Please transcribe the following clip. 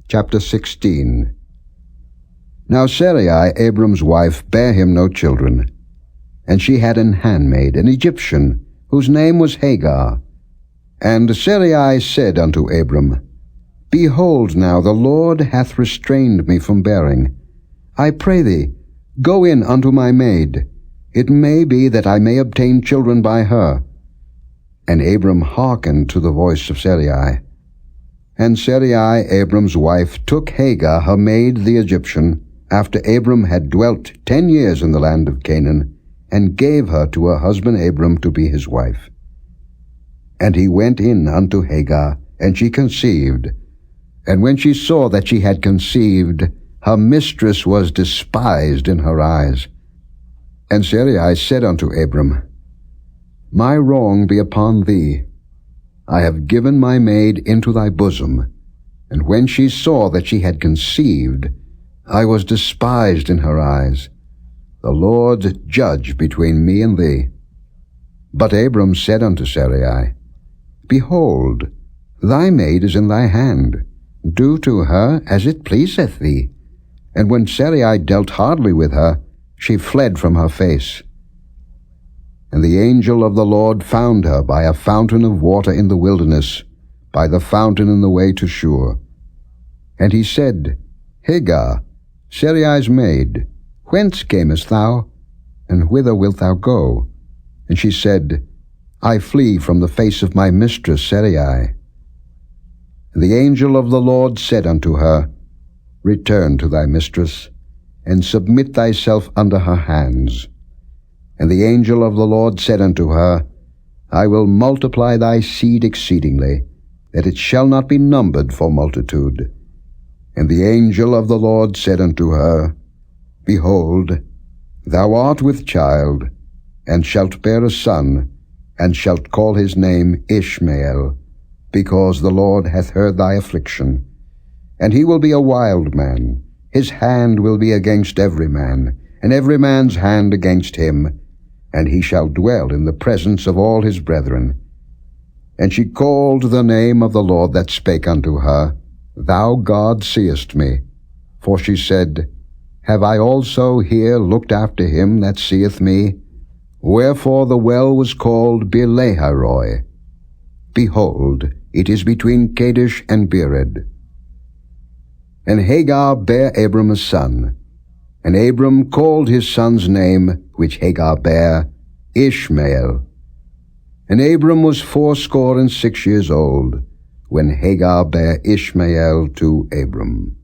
Chapter 16. Now Sarai, Abram's wife, bare him no children, and she had an handmaid, an Egyptian, whose name was Hagar. And Sarai said unto Abram, Behold now, the Lord hath restrained me from bearing. I pray thee, go in unto my maid. It may be that I may obtain children by her. And Abram hearkened to the voice of Sarai. And Sarai, Abram's wife, took Hagar, her maid, the Egyptian, after Abram had dwelt 10 years in the land of Canaan, and gave her to her husband Abram to be his wife. And he went in unto Hagar, and she conceived. And when she saw that she had conceived, her mistress was despised in her eyes. And Sarai said unto Abram, My wrong be upon thee. I have given my maid into thy bosom. And when she saw that she had conceived, I was despised in her eyes. The Lord judge between me and thee. But Abram said unto Sarai, Behold, thy maid is in thy hand. Do to her as it pleaseth thee. And when Sarai dealt hardly with her, she fled from her face. And the angel of the Lord found her by a fountain of water in the wilderness, by the fountain in the way to Shur. And he said, Hagar, Sarai's maid, whence camest thou, and whither wilt thou go? And she said, I flee from the face of my mistress Sarai. And the angel of the Lord said unto her, Return to thy mistress, and submit thyself under her hands. And the angel of the Lord said unto her, I will multiply thy seed exceedingly, that it shall not be numbered for multitude. And the angel of the Lord said unto her, Behold, thou art with child, and shalt bear a son, and shalt call his name Ishmael, because the Lord hath heard thy affliction. And he will be a wild man, his hand will be against every man, and every man's hand against him, and he shall dwell in the presence of all his brethren. And she called the name of the Lord that spake unto her, Thou God seest me. For she said, Have I also here looked after him that seeth me? Wherefore the well was called Beer-lahai-roi. Behold, it is between Kadesh and Bered. And Hagar bare Abram a son. And Abram called his son's name, which Hagar bare, Ishmael. And Abram was 86 years old, when Hagar bare Ishmael to Abram.